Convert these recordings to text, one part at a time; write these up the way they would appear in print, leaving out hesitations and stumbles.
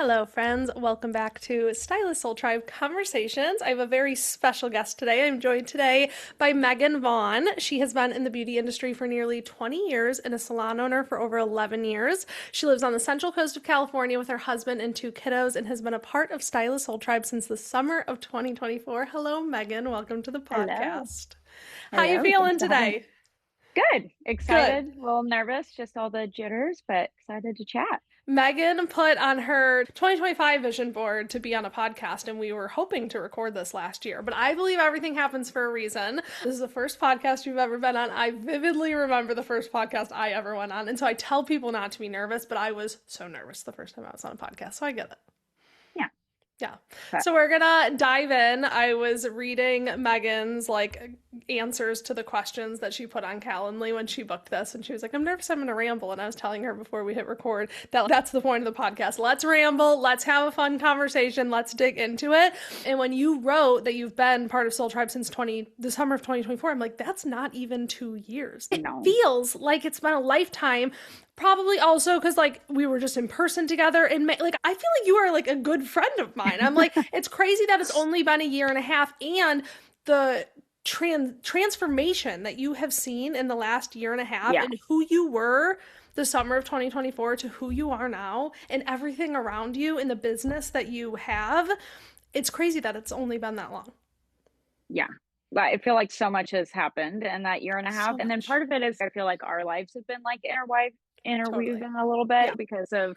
Hello, friends. Welcome back to Stylist Soul Tribe Conversations. I have a very special guest today. I'm joined today by Megan Vaughn. She has been in the beauty industry for nearly 20 years and a salon owner for over 11 years. She lives on the central coast of California with her husband and two kiddos and has been a part of Stylist Soul Tribe since the summer of 2024. Hello, Megan. Welcome to the Hello. podcast. How you Hello. Thanks feeling for having me. today? Good. Good. Excited. A little nervous, just all the jitters, but excited to chat. Megan put on her 2025 vision board to be on a podcast, and we were hoping to record this last year, but I believe everything happens for a reason. This is the first podcast you've ever been on. I vividly remember the first podcast I ever went on, and so I tell people not to be nervous, but I was so nervous the first time I was on a podcast, so I get it. Yeah. Yeah. But So we're gonna dive in. I was reading Megan's answers to the questions that she put on Calendly when she booked this, and she was like, I'm nervous I'm gonna ramble. And I was telling her before we hit record that that's the point of the podcast. Let's ramble, let's have a fun conversation, let's dig into it. And when you wrote that you've been part of Soul Tribe since the summer of 2024, I'm like, that's not even 2 years. It no. feels like it's been a lifetime. Probably also because we were just in person together, and I feel like you are like a good friend of mine. I'm like, it's crazy that it's only been a year and a half, and the transformation that you have seen in the last year and a half, Yeah. and who you were the summer of 2024 to who you are now, and everything around you in the business that you have. It's crazy that it's only been that long. Yeah. But I feel like so much has happened in that year and a half. So And then much. part of it is I feel like our lives have been like interweaved Totally. a little Yeah. bit because of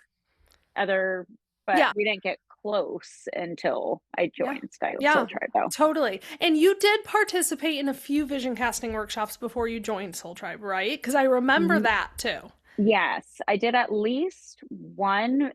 but Yeah. we didn't get close until I Yeah. joined Stylist Yeah, Soul Tribe though. totally. And you did participate in a few vision casting workshops before you joined Soul Tribe, right? Because I remember Ye- that too. Yes, I did at least one.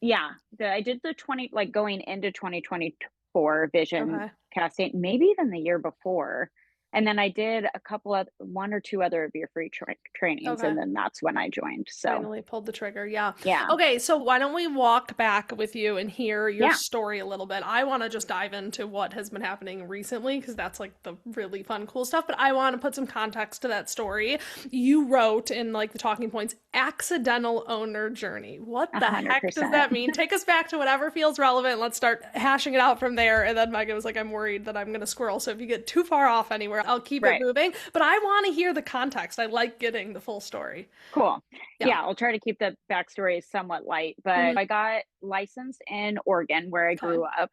Yeah, I did the 20 like going into 2024 vision Okay. casting, maybe even the year before. And then I did a couple of one or two other of your free trainings, Okay. and then that's when I joined. So, Finally pulled the trigger. Yeah. yeah. Okay, so why don't we walk back with you and hear your Yeah. story a little bit? I want to just dive into what has been happening recently because that's like the really fun, cool stuff. But I want to put some context to that story. You wrote in like the talking points, accidental owner journey. What the heck does 100%. that mean? Take us back to whatever feels relevant. Let's start hashing it out from there. And then Megan was like, I'm worried that I'm going to squirrel. So if you get too far off anywhere, I'll keep it Right. moving. But I want to hear the context. I like getting the full story. Cool. Yeah. Yeah, I'll try to keep the backstory somewhat light, but Mhm. I got licensed in Oregon where I Okay. grew up.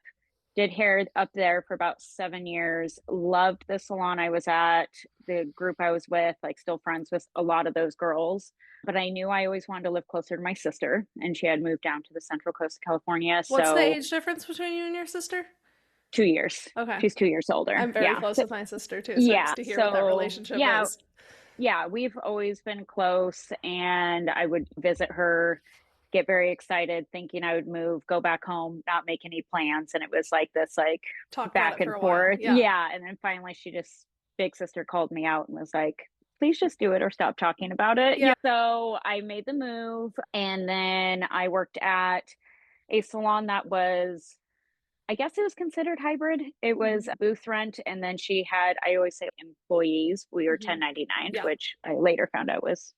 Did hair up there for about 7 years. Loved the salon I was at, the group I was with, like still friends with a lot of those girls. But I knew I always wanted to live closer to my sister, and she had moved down to the central coast of California. What's the So age difference between you and your sister? 2 years. Okay. She's 2 years older. I'm very Yeah. close So, with my sister too, so yeah. just to hear what that So relationship yeah, is. yeah, we've always been close, and I would visit her, get very excited, thinking I would move, go back home, not make any plans. And it was like this, like Talk about back it for and a while. forth. Yeah. Yeah. And then finally, big sister called me out and was like, please just do it or stop talking about it. Yeah. So I made the move, and then I worked at a salon that was, I guess it was considered hybrid. It was a booth rent. And then she had, I always say employees. We were Mhm. 1099, Yeah. which I later found out was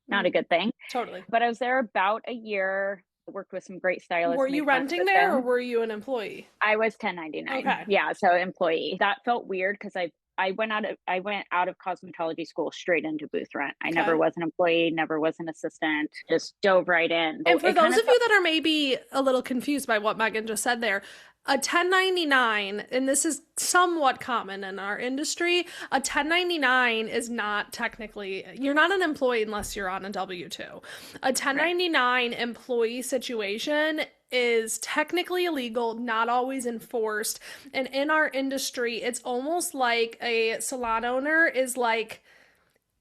not a Mhm. good thing. Totally. But I was there about a year, worked with some great stylists, Were made you friends renting with there or them. were you an employee? I was 1099. Okay. Yeah, so employee. That felt weird because I went out of cosmetology school straight into booth rent. I never Okay. was an employee, never was an assistant, just dove right in. And for It kind those of of you that are maybe a little confused by what Megan just said there, a 1099, and this is somewhat common in our industry, a 1099 is not technically, you're not an employee unless you're on a W-2. A 1099 employee situation is technically illegal, not always enforced. And in our industry, it's almost like a salon owner is like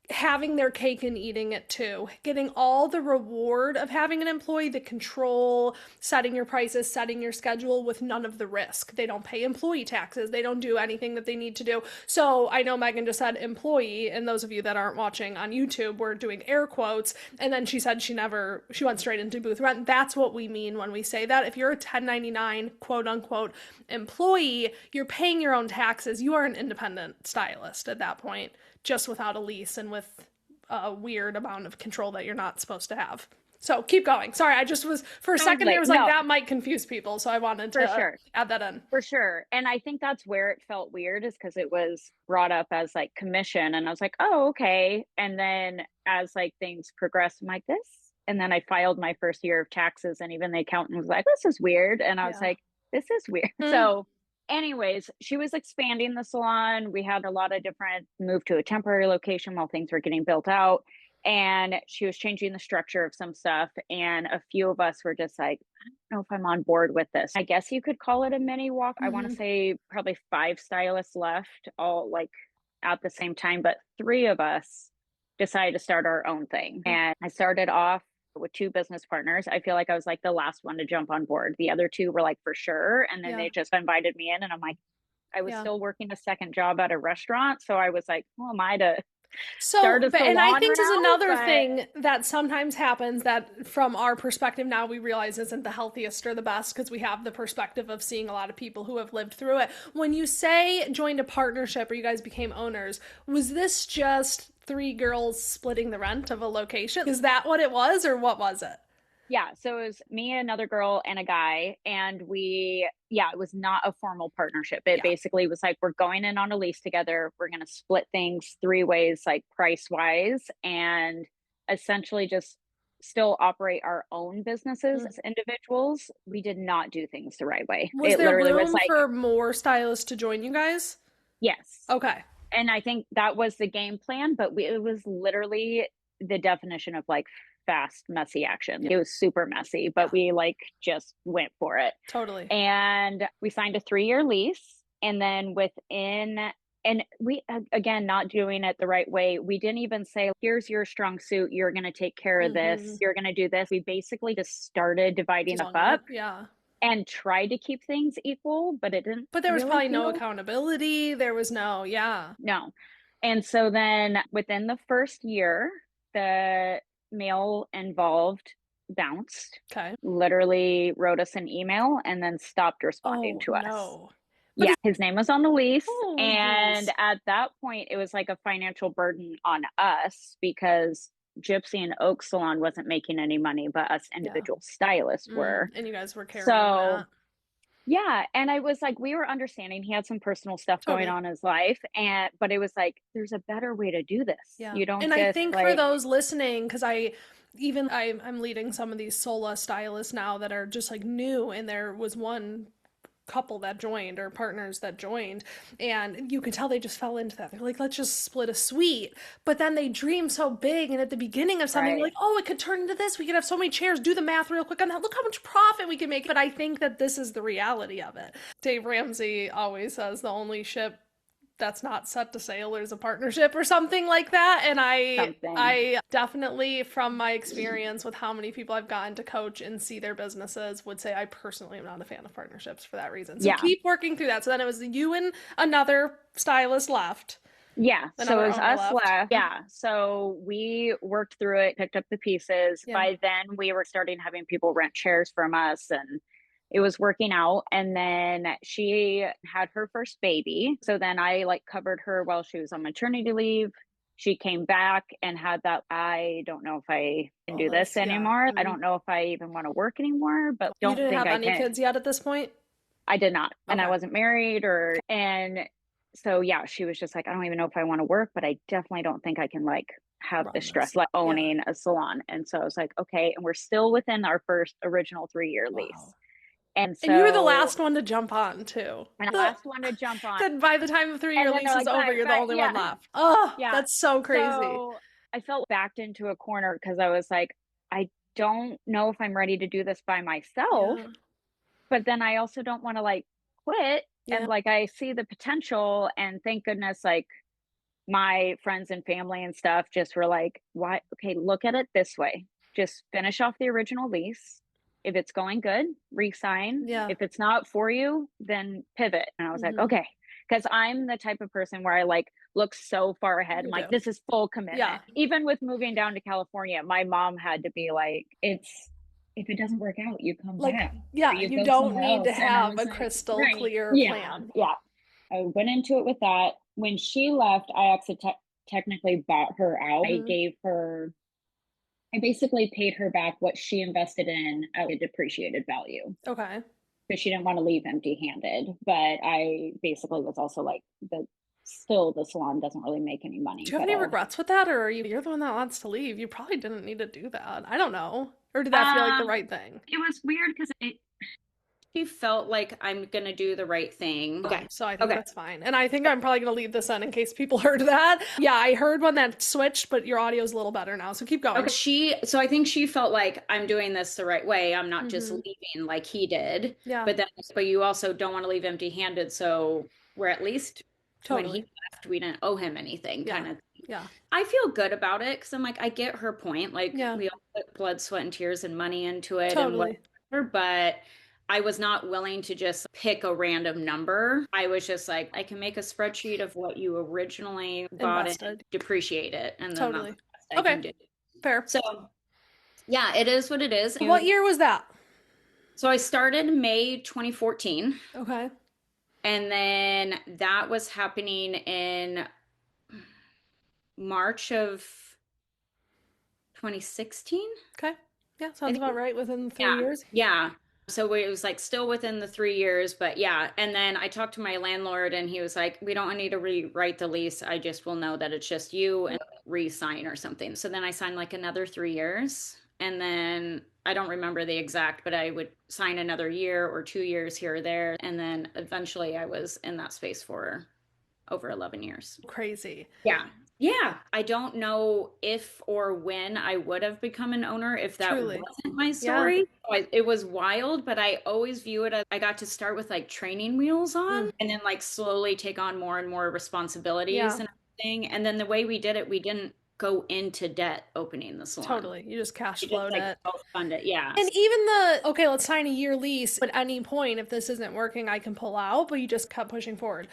having their cake and eating it too, getting all the reward of having an employee, the control, setting your prices, setting your schedule with none of the risk. They don't pay employee taxes, they don't do anything that they need to do. So I know Megan just said employee, and those of you that aren't watching on YouTube, we're doing air quotes, and then she said she went straight into booth rent. That's what we mean when we say that. If you're a 1099 quote unquote employee, you're paying your own taxes, you are an independent stylist at that point, just without a lease and with a weird amount of control that you're not supposed to have. So keep going. Sorry, I just was for a second there Totally. was like No, that might confuse people, so I wanted for to sure. add that in. For sure. And I think that's where it felt weird is because it was brought up as like commission. And I was like, oh, okay. And then as like things progressed, I'm like, this. And then I filed my first year of taxes, and even the accountant was like, this is weird. And I was Yeah. like, this is weird. Mm, So, anyways, she was expanding the salon. We had a lot of different move to a temporary location while things were getting built out. And she was changing the structure of some stuff. And a few of us were just like, know if I'm on board with this. I guess you could call it a mini walk. I want to hmm. say probably 5 stylists left, all like at the same time, but 3 of us decided to start our own thing. And I started off with 2 business partners. I feel like I was like the last one to jump on board. The other 2 were like for sure. And then Yeah. they just invited me in, and I'm like, I was Yeah. still working a second job at a restaurant. So I was like, who am I to So, start a and I salon think this is now? another But thing that sometimes happens that from our perspective now we realize isn't the healthiest or the best because we have the perspective of seeing a lot of people who have lived through it. When you say joined a partnership or you guys became owners, was this just 3 girls splitting the rent of a location? Is that what it was or what was it? yeah, so it was me, another girl, and a guy. And yeah, it was not a formal partnership. It Yeah. basically was like, we're going in on a lease together. We're going to split things 3 ways, like price wise, and essentially just still operate our own businesses Mm. as individuals. We did not do things the right way. Was It there literally was room like, for more stylists to join you guys? yes. Okay. And I think that was the game plan, but it was literally the definition of like fast, messy action. Yeah. It was super messy, Yeah. but we like just went for it. Totally. And we signed a 3-year lease. And then and we, again, not doing it the right way. We didn't even say, here's your strong suit. You're going to take care of Mm-hmm. this. You're going to do this. We basically just started dividing stuff Swung up it. Yeah. and tried to keep things equal, but it didn't But there was really probably no feel, accountability. There was no, yeah. no. And so then within the first year, the male involved bounced, Okay. literally wrote us an email, and then stopped responding Oh, to us. no. But Yeah, his name was on the lease. holy And balls. at that point, it was like a financial burden on us because Gypsy and Oak Salon wasn't making any money, but us Yeah. individual stylists Mm. were. And you guys were carrying So that. yeah, and I was like, we were understanding he had some personal stuff going Totally. on in his life, and but it was like, there's a better way to do this. Yeah. You don't And I just think for like, those listening, because I'm leading some of these Sola stylists now that are just like new, and there was one couple that joined or partners that joined, and you could tell they just fell into that. They're like, let's just split a suite, but then they dream so big, and at the beginning of something right, like, oh, it could turn into this, we could have so many chairs, do the math real quick on that, look how much profit we can make. But I think that this is the reality of it. Dave Ramsey always says the only ship that's not set to sail is a partnership or something like that. And I something. I definitely from my experience with how many people I've gotten to coach and see their businesses would say I personally am not a fan of partnerships for that reason. So Yeah. keep working through that. So then it was you and another stylist left. Yeah. So Another it was owner us left. left. Yeah. So we worked through it, picked up the pieces. Yeah. By then, we were starting having people rent chairs from us, and it was working out. And then she had her first baby. So then I like covered her while she was on maternity leave. She came back and had that. I don't know if I can All do this this. Yeah. anymore. I Mhm. don't know if I even want to work anymore, but You don't didn't think have I any can. kids yet at this point? I did not. And I Okay. wasn't married and so yeah, she was just like, I don't even know if I want to work, but I definitely don't think I can like have the Run stress this. like Yeah. owning a salon. And so I was like, okay. And we're still within our first original 3-year lease. Wow. And And you were the so, last one to jump on too. and the last one to jump on. Then by the time the 3 year And then lease they're is like, over, bye, you're the bye. only one Yeah. left. Oh, Yeah. that's so crazy. So I felt backed into a corner because I was like, I don't know if I'm ready to do this by myself, Yeah. but then I also don't want to like quit. And Yeah. like, I see the potential, and thank goodness, like, my friends and family and stuff just were like, why? Okay, look at it this way. Just finish off the original lease. If it's going good, resign. Yeah. If it's not for you, then pivot. And I was like, Hmm. okay. Because I'm the type of person where I like look so far ahead. I'm You like, do. this is full commitment. Yeah. Even with moving down to California, my mom had to be like, it's, if it doesn't work out, you come Like, back or yeah, you you go don't somewhere need to else. And I have was a like, crystal right. clear Yeah. plan. Yeah. I went into it with that. When she left, I actually technically bought her out. Hmm. I basically paid her back what she invested in at a depreciated value Okay. because she didn't want to leave empty handed. But I basically was also like, the salon doesn't really make any Do money, you have but any I'll. regrets with that, or you're the one that wants to leave? You probably didn't need to do that. I don't know. Or did that feel like the Um, right thing? it was weird because she felt like I'm gonna do the right thing. Oh, Okay. so I think Okay. that's fine. And I think I'm probably going to leave this in case people heard that. Yeah, I heard when that switched, but your audio's a little better now. So keep Okay. going. So I think she felt like I'm doing this the right way. I'm not just Mm-hmm. leaving like he did. Yeah, But you also don't want to leave empty-handed. So we're at least when totally. he left, we didn't owe him anything, Yeah, kind of. yeah, I feel good about it because I'm like, I get her point. Like yeah, we all put blood, sweat, and tears and money into it and totally. whatever, but I was not willing to just pick a random number. I was just like, I can make a spreadsheet of what you originally bought and Invested. depreciate it, and then that's the Totally. best I Okay, can do. fair. So yeah, it is what it is. What year was that? So I started May 2014, Okay, and then that was happening in March of 2016. okay. Yeah, I sounds about think. right within three Yeah. years. Yeah. So it was like still within the 3 years, but yeah. And then I talked to my landlord and he was like, we don't need to rewrite the lease. I just will know that it's just you and re-sign or something. So then I signed like another 3 years. And then I don't remember the exact, but I would sign another year or 2 years here or there. And then eventually I was in that space for over 11 years. Crazy. Yeah. Yeah. I don't know if or when I would have become an owner if that Truly. wasn't my Yeah. story. It was wild, but I always view it as I got to start with like training wheels on Mm, and then like slowly take on more and more yeah, responsibilities and everything. And then the way we did it, we didn't go into debt opening the salon. totally. You just cash We just flowed like it. self-fund it. Yeah. And even okay, let's sign a year lease. At any point, if this isn't working, I can pull out, but you just kept pushing forward.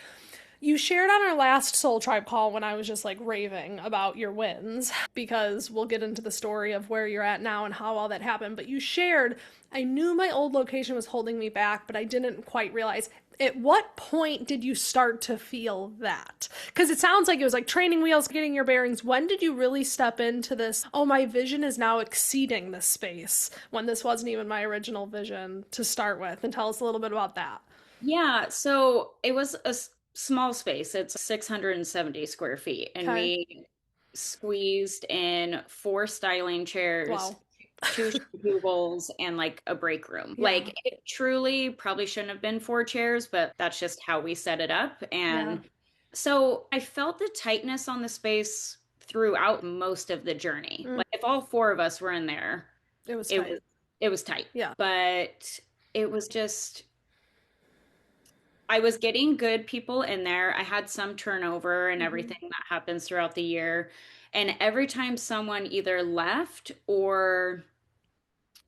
You shared on our last Soul Tribe call when I was just like raving about your wins, because we'll get into the story of where you're at now and how all that happened. But you shared, I knew my old location was holding me back, but I didn't quite realize. At what point did you start to feel that? Because it sounds like it was like training wheels, getting your bearings. When did you really step into this? Oh, my vision is now exceeding this space when this wasn't even my original vision to start with. And tell us a little bit about that. Yeah, so it was a small space. It's 670 square feet, and Okay. we squeezed in four styling chairs, Wow. two tables, and like a break room. Yeah. Like it truly probably shouldn't have been four chairs, but that's just how we set it up. Yeah. And so I felt the tightness on the space throughout most of the journey. Mm, Like if all four of us were in there, it was it tight. was it was tight. Yeah. But it was just I was getting good people in there. I had some turnover and Hmm. everything that happens throughout the year. And every time someone either left or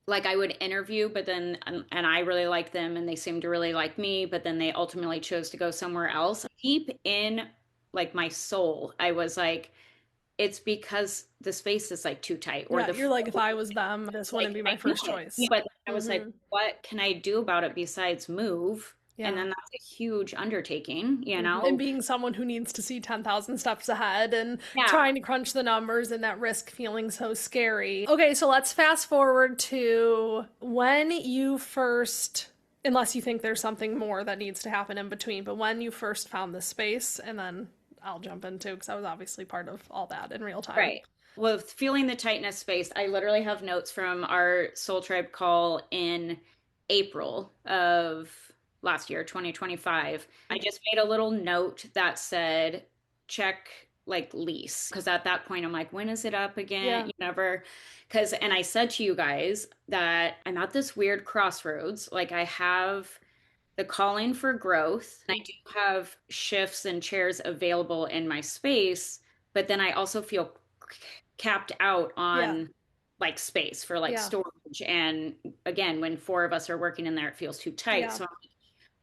like I would interview, but then, and I really liked them and they seemed to really like me, but then they ultimately chose to go somewhere else. Deep in like my soul, I was like, it's because the space is like too tight or Yeah. the You're like, if flow I was them, this is like, wouldn't be I my first know choice. it. But I was like, Hmm. what can I do about it besides move? And Yeah. then that's a huge undertaking, you And know? being someone who needs to see 10,000 steps ahead and Yeah. trying to crunch the numbers and that risk feeling so scary. Okay, so let's fast forward to when you first, unless you think there's something more that needs to happen in between, but when you first found this space, and then I'll jump into because I was obviously part of all that in real time. Right. Well, feeling the tightness space, I literally have notes from our Soul Tribe call in April of last year, 2025. I just made a little note that said, check like lease. Because at that point, I'm like, when is it up again? Yeah. You never, because, and I said to you guys that I'm at this weird crossroads. Like, I have the calling for growth. I do have shifts and chairs available in my space, but then I also feel capped out Yeah. on like space for like Yeah. storage. And again, when four of us are working in there, it feels too tight. Yeah. So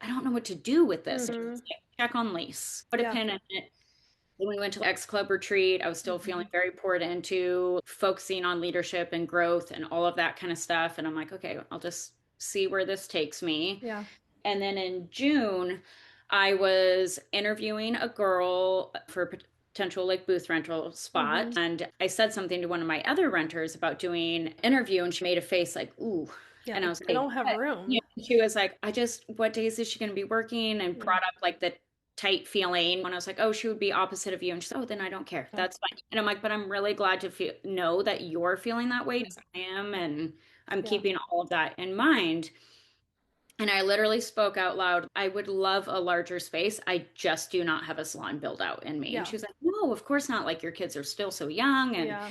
I don't know what to do with this. So Hmm. it's like, check on lease, put a Yeah. pin in it. When we went to the X Club retreat, I was still feeling Hmm. very poured into focusing on leadership and growth and all of that kind of stuff. And I'm like, okay, I'll just see where this takes me. Yeah. And then in June, I was interviewing a girl for potential like booth rental spot. Mm-hmm. And I said something to one of my other renters about doing an interview, and she made a face like, ooh. Yeah, And I like was I like, don't have what? room. You know, she was like, what days is she going to be working? And Mm, brought up like the tight feeling. When I was like, oh, she would be opposite of you. And she's, oh, then I don't care. yeah, That's fine. And I'm like, but I'm really glad to know that you're feeling that way yeah, as I am. And I'm yeah, keeping all of that in mind. And I literally spoke out loud. I would love a larger space. I just do not have a salon build out in me. And yeah, she was like, no, of course not. Like your kids are still so young and yeah.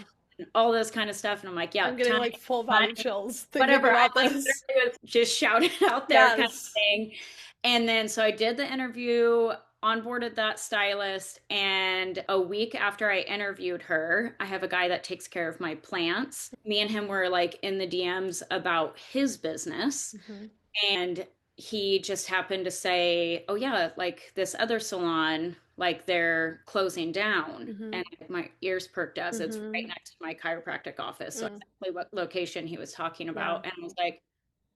all this kind of stuff. And I'm like, yeah, I'm getting time, like full body money, chills thinking whatever. I about like this. literally was just shouted out there kind of Yes. thing. And then so I did the interview, onboarded that stylist, and a week after I interviewed her, I have a guy that takes care of my plants. Me and him were like in the DMs about his business, Hmm. and he just happened to say, "Oh yeah, like this other salon, like they're closing down." Hmm. And my ears perked as it's right Hmm. next to my chiropractic office. So Mm, exactly what location he was talking yeah. about. And I was like,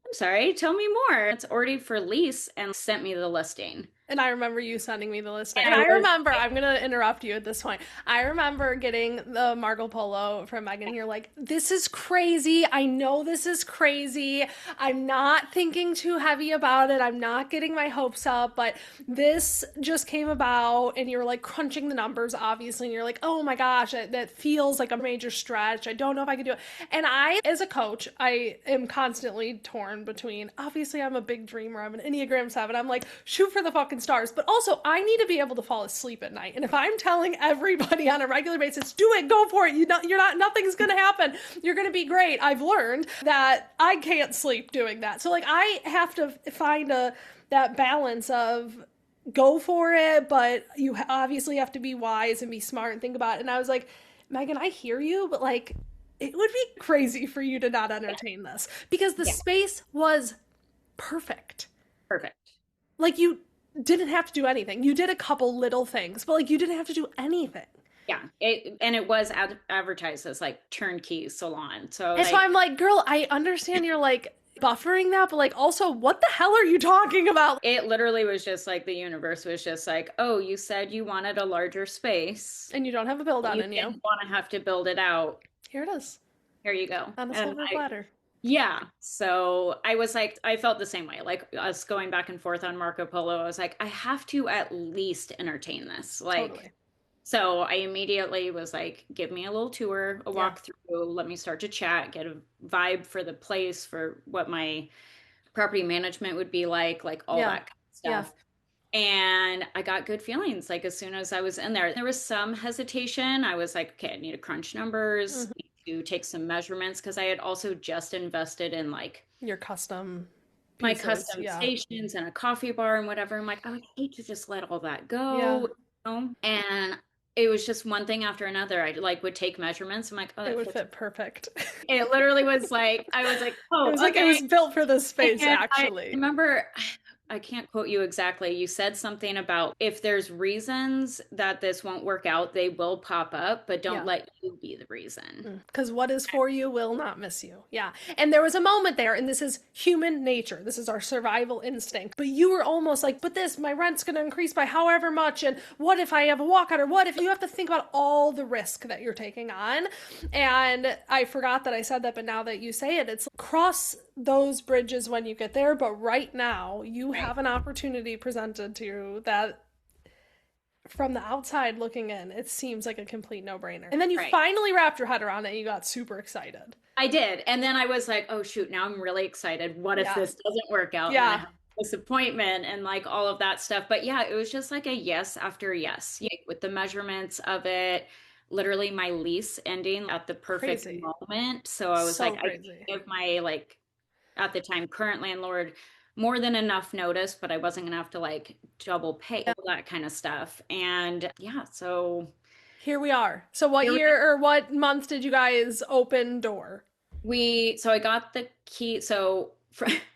I'm sorry, tell me more. It's already for lease, and sent me the listing. And I remember you sending me the listing. And And I I was remember, like, I'm going to interrupt you at this point. I remember getting the Marco Polo from Megan. You're like, this is crazy. I know this is crazy. I'm not thinking too heavy about it. I'm not getting my hopes up, but this just came about. And you were like crunching the numbers, obviously. And you're like, oh my gosh, that feels like a major stretch. I don't know if I can do it. And I, as a coach, I am constantly torn between, obviously, I'm a big dreamer. I'm an Enneagram 7. I'm like, shoot for the fucking stars. But also, I need to be able to fall asleep at night. And if I'm telling everybody on a regular basis, do it, go for it, you're not, nothing's going to happen. You're going to be great. I've learned that I can't sleep doing that. So like, I have to find that balance of go for it, but you obviously have to be wise and be smart and think about it. And I was like, Megan, I hear you, but like, it would be crazy for you to not yeah, entertain this because the yeah, space was perfect. perfect. Like you didn't have to do anything. You did a couple little things, but like you didn't have to do anything. Yeah. And it was advertised as like turnkey salon. So And so like I'm like, girl, I understand you're like buffering that, but like also, what the hell are you talking about? it literally was just like the universe was just like, oh, you said you wanted a larger space. And you don't have a build out You in you. didn't want to have to build it out. Here it is Here you go. on a And silver I, platter. yeah. So I was like, I felt the same way. Like us going back and forth on Marco Polo, I was like, I have to at least entertain this. Like, Totally. so I immediately was like, give me a little tour, a Yeah. walk through, let me start to chat, get a vibe for the place, for what my property management would be like all Yeah. that kind of Yeah. stuff. And I got good feelings like as soon as I was in there. There was some hesitation. I was like, okay, I need to crunch numbers, Mhm. need to take some measurements because I had also just invested in like Your custom my pieces. custom Yeah. stations and a coffee bar and whatever. I'm like, I would hate to just let all that Yeah. go, you know? And it was just one thing after another. I like would take measurements. I'm like, oh, It that would fits. fit perfect. It literally was like, I was like, It oh, was like it okay. was built for this space, And I actually. remember, I can't quote you exactly. You said something about if there's reasons that this won't work out, they will pop up, but don't Yeah. let you be the reason. Because what is for you will not miss you. Yeah. And there was a moment there, and this is human nature. This is our survival instinct. But you were almost like, but this, my rent's going to increase by however much. And what if I have a walkout? Or what if you have to think about all the risk that you're taking on? And I forgot that I said that, but now that you say it, it's cross those bridges when you get there. But right now, you Right. have an opportunity presented to you that from the outside looking in, it seems like a complete no brainer. And then you Right. finally wrapped your head around it and you got super excited. I did. And then I was like, oh, shoot, now I'm really excited. What if Yeah. this doesn't work out? And then I Yeah. have this appointment and like all of that stuff. But yeah, it was just like a yes after yes. Yeah, with the measurements of it, literally my lease ending at the perfect Crazy. moment. So I was like, So I crazy. give my like at the time current landlord more than enough notice, but I wasn't gonna have to like double pay all that kind of stuff. And yeah, so Here we are. So what here year or what month did you guys open door? so I got the key. So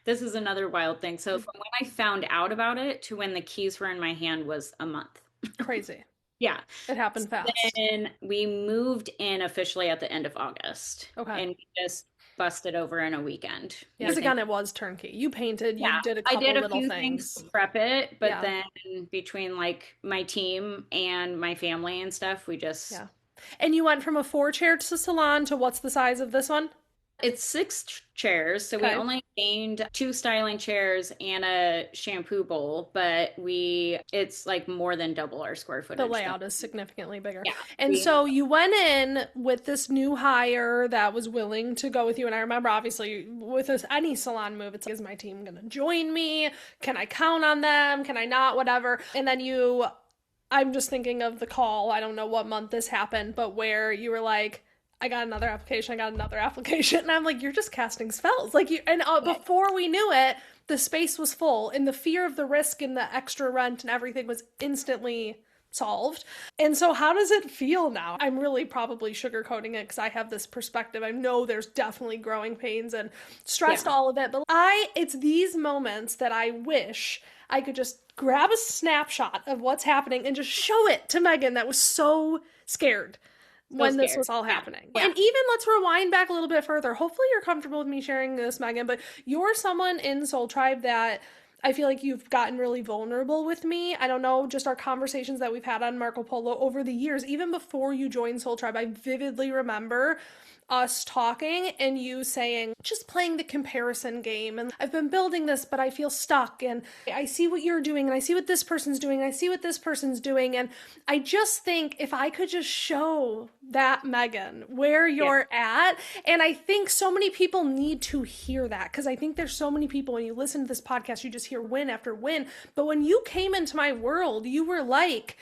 this is another wild thing. So from when I found out about it to when the keys were in my hand was a month. Crazy. Yeah. It happened fast. Then we moved in officially at the end of August. Okay. And we just busted over in a weekend. Yeah, because again, it was turnkey. You painted, you Yeah, did a I couple did a little few things to things. prep it, but Yeah, then between like my team and my family and stuff, we just yeah. And you went from a 4 chair to salon to what's the size of this one? it's six chairs, so we Okay. only gained two styling chairs and a shampoo bowl, but it's like more than double our square The footage than layout is significantly bigger. yeah. And We so you went in with this new hire that was willing to go with you. And I remember, obviously, with this, any salon move, it's like, is my team going to join me? Can I count on them? Can I not? Whatever. And then I'm just thinking of the call. I don't know what month this happened, but where you were like, I got another application. I got another application. And I'm like, you're just casting spells. Like, before we knew it, the space was full, and the fear of the risk and the extra rent and everything was instantly solved. And so, how does it feel now? I'm really probably sugarcoating it because I have this perspective. I know there's definitely growing pains and stress to yeah. all of it, but it's these moments that I wish I could just grab a snapshot of what's happening and just show it to Megan that was so scared So when this scared. was all Yeah. happening. Yeah. And even let's rewind back a little bit further. Hopefully you're comfortable with me sharing this, Megan, but you're someone in Soul Tribe that I feel like you've gotten really vulnerable with me. I don't know, just our conversations that we've had on Marco Polo over the years, even before you joined Soul Tribe, I vividly remember us talking and you saying, just playing the comparison game. And I've been building this, but I feel stuck. And I see what you're doing, and I see what this person's doing, and I see what this person's doing. And I just think if I could just show that, Megan, where Yeah. you're at. And I think so many people need to hear that because I think there's so many people when you listen to this podcast, you just hear win after win. But when you came into my world, you were like,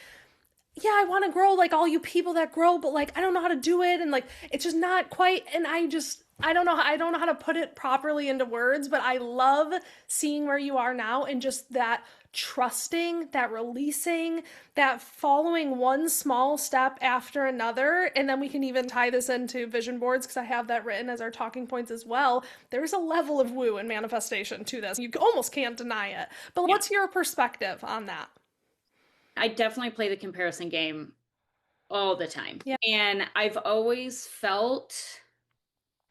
yeah, I want to grow like all you people that grow, but like I don't know how to do it, and like it's just not quite. And I don't know how to put it properly into words, but I love seeing where you are now and just that trusting, that releasing, that following one small step after another. And then we can even tie this into vision boards because I have that written as our talking points as well. There's a level of woo and manifestation to this. You almost can't deny it. But Yeah. what's your perspective on that? I definitely play the comparison game all the time. Yeah. And I've always felt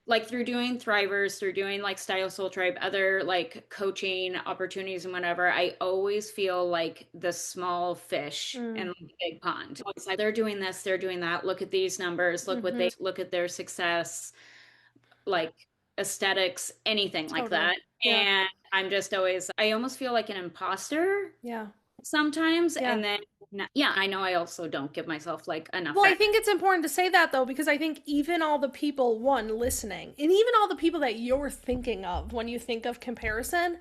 like through doing Thrivers, through doing like Style Soul Tribe, other like coaching opportunities and whatever, I always feel like the small fish in Mm. the big pond. It's like they're doing this, they're doing that. Look at these numbers, Mm-hmm. look at their success, like aesthetics, anything like Totally. that. Yeah. And I'm just always, I almost feel like an imposter Yeah. sometimes. Yeah. And then, yeah, I know I also don't give myself like enough Well, I credit. think it's important to say that though, because I think even all the people, one, listening, and even all the people that you're thinking of when you think of comparison,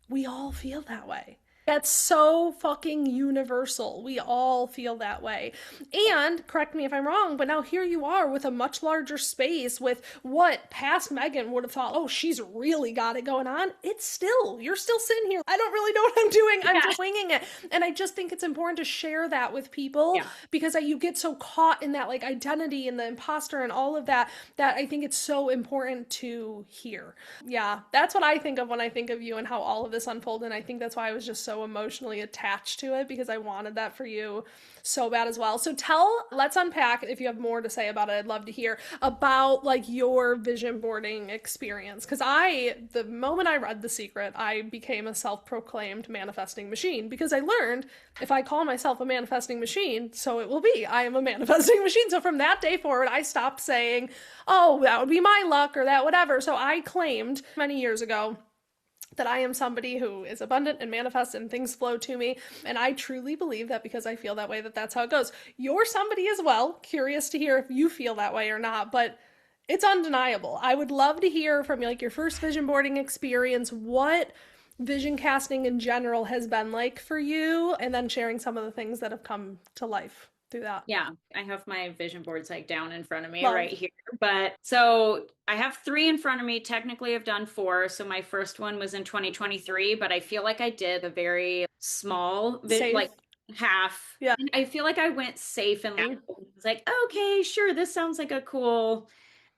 we all feel that way. That's so fucking universal. We all feel that way. And correct me if I'm wrong, but now here you are with a much larger space with what past Megan would have thought, oh, she's really got it going on. You're still sitting here. I don't really know what I'm doing. I'm Yeah. just winging it. And I just think it's important to share that with people Yeah. because you get so caught in that like identity and the imposter and all of that, that I think it's so important to hear. Yeah, that's what I think of when I think of you and how all of this unfolded. And I think that's why I was just so emotionally attached to it because I wanted that for you so bad as well. So let's unpack if you have more to say about it. I'd love to hear about like your vision boarding experience. Cause the moment I read The Secret, I became a self-proclaimed manifesting machine because I learned if I call myself a manifesting machine, so it will be. I am a manifesting machine. So from that day forward, I stopped saying, oh, that would be my luck or that whatever. So I claimed many years ago that I am somebody who is abundant and manifests and things flow to me. And I truly believe that because I feel that way, that's how it goes. You're somebody as well. Curious to hear if you feel that way or not, but it's undeniable. I would love to hear from you, like your first vision boarding experience, what vision casting in general has been like for you, and then sharing some of the things that have come to life through that. Yeah, I have my vision boards like down in front of me Love. right here. But so I have three in front of me. Technically, I've done four. So my first one was in 2023, but I feel like I did a very small, Safe. like half. Yeah. I feel like I went safe and was like, okay, sure, this sounds like a cool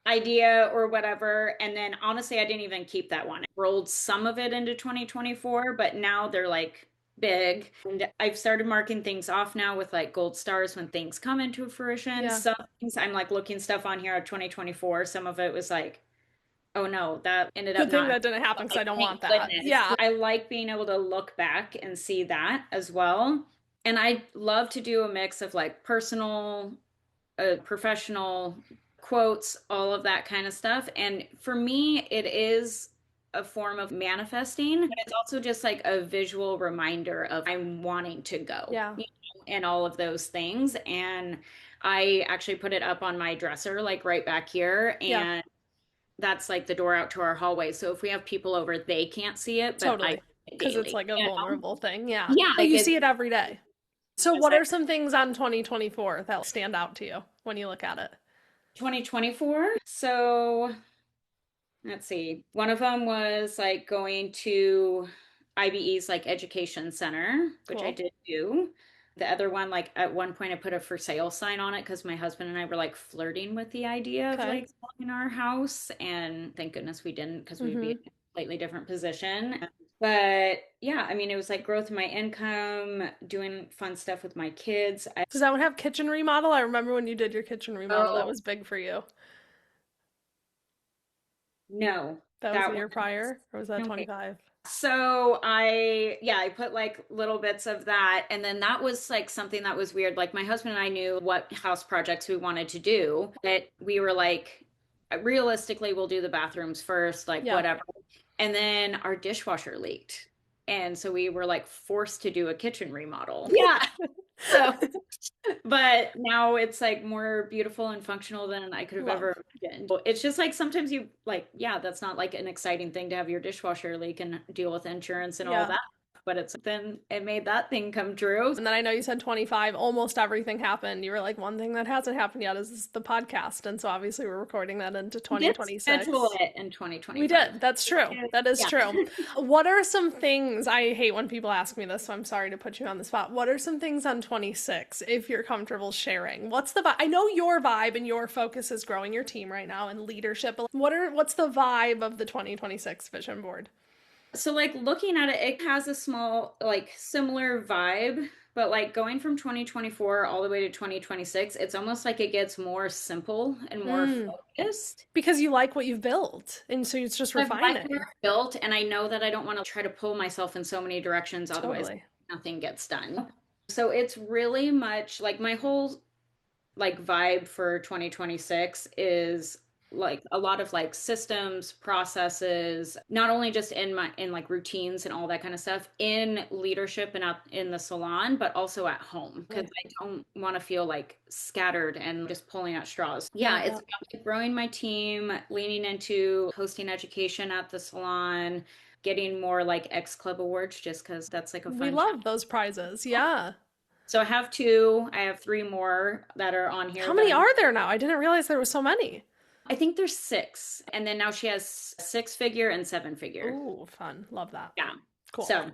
idea or whatever. And then honestly, I didn't even keep that one. I rolled some of it into 2024, but now they're like big. And I've started marking things off now with like gold stars when things come into fruition. Yeah. Some things I'm like looking stuff on here of 2024. Some of it was like, Oh no, that ended up Good thing not that didn't happen because like, I don't thank want that. goodness. Yeah. I like being able to look back and see that as well. And I love to do a mix of like personal, professional quotes, all of that kind of stuff. And for me, it is a form of manifesting, but it's also just like a visual reminder of I'm wanting to go, Yeah. and all of those things. And I actually put it up on my dresser, like right back here. Yeah. And that's like the door out to our hallway. So if we have people over, they can't see it, but I Totally. see it Because it's daily. like a You know? vulnerable thing. Yeah. Yeah, But like you it's see it every day. So, just what like are some things on 2024 that stand out to you when you look at it? 2024. So let's see. One of them was like going to IBE's like education center, which I Cool. did do. The other one, like at one point, I put a for sale sign on it because my husband and I were like flirting with the idea of Okay. like selling our house. And thank goodness we didn't because we would be in Mm-hmm. a completely different position. But yeah, I mean, it was like growth in my income, doing fun stuff with my kids. Does that one have kitchen remodel? I remember when you did your kitchen remodel, that Oh, was big for you. no, That was the that year was prior, or was that no way. 25? So I put like little bits of that. And then that was like something that was weird. Like my husband and I knew what house projects we wanted to do, but we were like, realistically, we'll do the bathrooms first, like Yeah. whatever. And then our dishwasher leaked. And so we were like forced to do a kitchen remodel. Yeah. So but now it's like more beautiful and functional than I could have Love. ever imagined. It's just like sometimes you like, yeah, that's not like an exciting thing to have your dishwasher leak and deal with insurance and all Yeah. that. But it's then it made that thing come true. And then I know you said 25, almost everything happened. You were like, one thing that hasn't happened yet is the podcast. And so obviously we're recording that into We did schedule 2026. it in We 2025. did. That's true. That is Yeah. true. What are some things, I hate when people ask me this, so I'm sorry to put you on the spot. What are some things on 26, if you're comfortable sharing? What's the vibe? I know your vibe and your focus is growing your team right now and leadership. What's the vibe of the 2026 vision board? So like looking at it, it has a small like similar vibe, but like going from 2024 all the way to 2026, it's almost like it gets more simple and more Mm, focused. because you like what you've built, and so it's just I've liked what refining. I've built, and I know that I don't want to try to pull myself in so many directions, otherwise Totally. nothing gets done. So it's really much like my whole like vibe for 2026 is like a lot of like systems, processes, not only just in like routines and all that kind of stuff in leadership and out in the salon, but also at home because I don't want to feel like scattered and just pulling at straws. I Yeah, love it's that. about like, growing my team, leaning into hosting education at the salon, getting more like X Club awards just because that's like a We fun challenge. love those prizes. Yeah. So I have two. I have three more that are on here How that many I'm. are there now? I didn't realize there were so many. I think there's six, and then now she has six figure and seven figure. Ooh, fun. Love that. Yeah. Cool. So,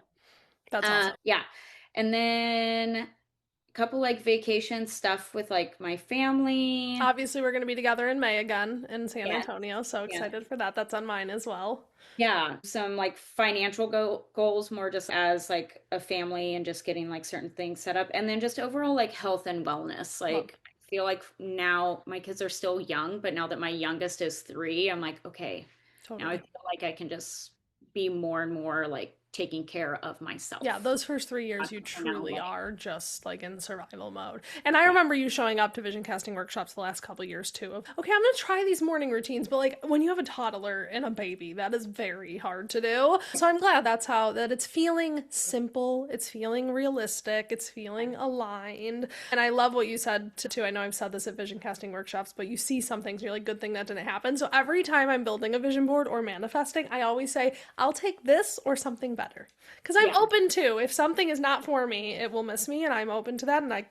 That's awesome. yeah, and then a couple like vacation stuff with like my family. Obviously, we're going to be together in May again in San Yes. Antonio, so Yeah. excited for that. That's on mine as well. Yeah, some like financial goals more just as like a family and just getting like certain things set up. And then just overall like health and wellness. Love. Like I feel like now my kids are still young, but now that my youngest is 3, I'm like, okay, now I Totally. feel like I can just be more and more like taking care of Yeah, myself. those first 3 years, you I'm now truly like, are just like in survival mode. And I yeah. remember you showing up to vision casting workshops the last couple years too. Of, okay, I'm gonna try these morning routines, but like when you have a toddler and a baby, that is very hard to do. So I'm glad that it's feeling simple, it's feeling realistic, it's feeling aligned. And I love what you said too. I know I've said this at vision casting workshops, but you see some things, and you're like, good thing that didn't happen. So every time I'm building a vision board or manifesting, I always say, I'll take this or something better. Because I'm Yeah. open to, if something is not for me, it will miss me, and I'm open to that, and I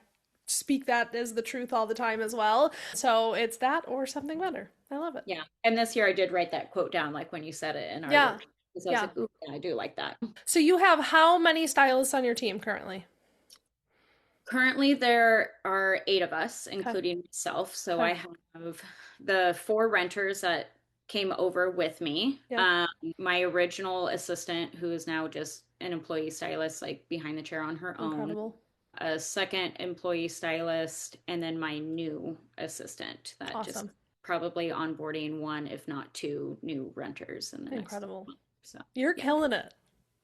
speak that as the truth all the time as well. So it's that or something better. I love it. Yeah. And this year I did write that quote down like when you said it in our Yeah. work. Because I was Yeah. like, ooh, yeah, I do like that. So you have how many stylists on your team currently? Currently, there are 8 of us, Okay. including myself. So Okay. I have the 4 renters that came over with me. Yeah. My original assistant, who is now just an employee stylist, like behind the chair on her own, Incredible. a second employee stylist, and then my new assistant that just Awesome. probably onboarding one, if not two, new renters in the next Incredible. month. So You're yeah. killing it.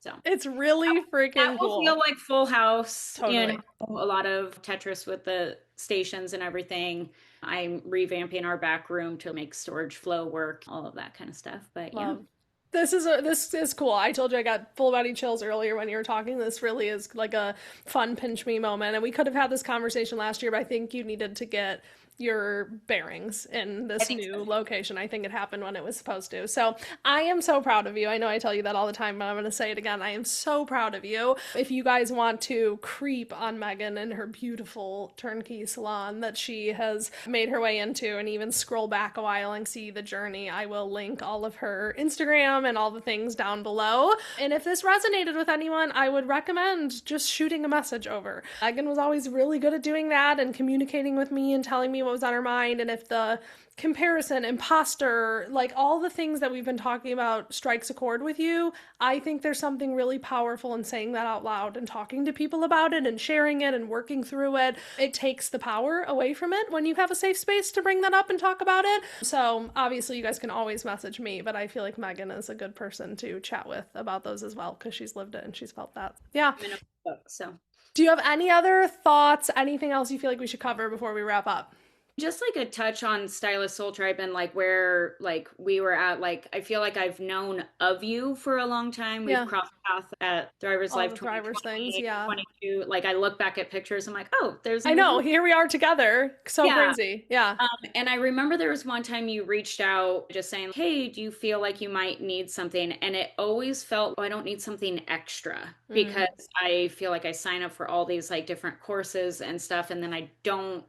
So It's really that freaking will feel cool. like Full House, Totally. a lot of Tetris with the stations and everything. I'm revamping our back room to make storage flow work, all of that kind of stuff. But yeah. Love. This is cool. I told you I got full body chills earlier when you were talking. This really is like a fun pinch me moment. And we could have had this conversation last year, but I think you needed to get your bearings in I this think new so. location. I think it happened when it was supposed to. So I am so proud of you. I know I tell you that all the time, but I'm going to say it again. I am so proud of you. If you guys want to creep on Megan and her beautiful turnkey salon that she has made her way into and even scroll back a while and see the journey, I will link all of her Instagram and all the things down below. And if this resonated with anyone, I would recommend just shooting a message over. Megan was always really good at doing that and communicating with me and telling me what was on her mind. And if the comparison, imposter, like all the things that we've been talking about strikes a chord with you, I think there's something really powerful in saying that out loud and talking to people about it and sharing it and working through it. It takes the power away from it when you have a safe space to bring that up and talk about it. So obviously you guys can always message me, but I feel like Megan is a good person to chat with about those as well because she's lived it and she's felt that. Yeah. I'm in a book, so Do you have any other thoughts? Anything else you feel like we should cover before we wrap up? just like a touch on Stylist Soul Tribe and like where like we were at. Like I feel like I've known of you for a long time. We've Yeah. crossed paths at Thrivers All Life the Thrivers things. 2020, Yeah. 22. Like I look back at pictures, I'm like, oh, there's I know. Here we are together. So yeah. crazy. Yeah. And I remember there was one time you reached out just saying, hey, do you feel like you might need something? And it always felt, oh, I don't need something extra because I feel like I sign up for all these like different courses and stuff. And then I don't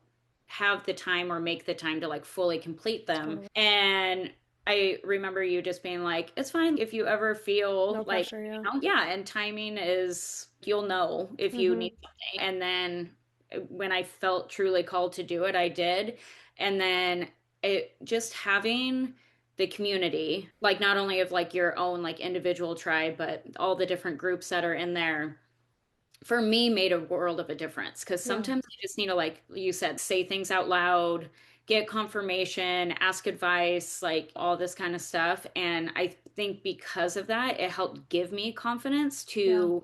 have the time or make the time to like fully complete them. Totally. And I remember you just being like, it's fine if you ever feel No like, pressure, yeah. yeah, and timing is, you'll know if you need something. And then when I felt truly called to do it, I did. And then it just having the community, like not only of like your own like individual tribe, but all the different groups that are in there, for me made a world of a difference because sometimes you just need to, like you said, say things out loud, get confirmation, ask advice, like all this kind of stuff. And I think because of that, it helped give me confidence to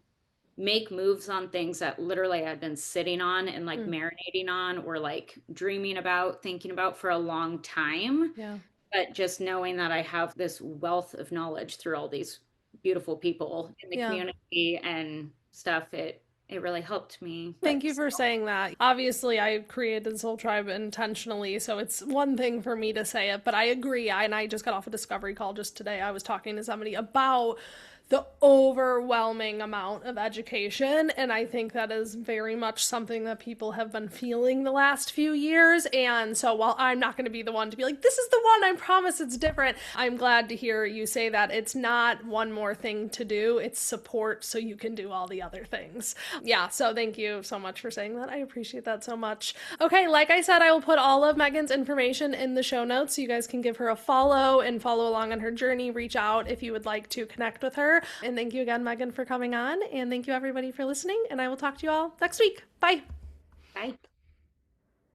make moves on things that literally I'd been sitting on and like marinating on or like dreaming about, thinking about for a long time. Yeah. But just knowing that I have this wealth of knowledge through all these beautiful people in the community and stuff, it really helped me. Thank you for saying that. Obviously, I created Soul Tribe intentionally, so it's one thing for me to say it, but I agree. And I just got off a discovery call just today. I was talking to somebody about the overwhelming amount of education, and I think that is very much something that people have been feeling the last few years. And so while I'm not going to be the one to be like, this is the one, I promise it's different, I'm glad to hear you say that it's not one more thing to do, it's support so you can do all the other things. Yeah, so thank you so much for saying that. I appreciate that so much. Okay, like I said, I will put all of Megan's information in the show notes so you guys can give her a follow and follow along on her journey. Reach out if you would like to connect with her. And thank you again, Megan, for coming on. And thank you, everybody, for listening. And I will talk to you all next week. Bye. Bye.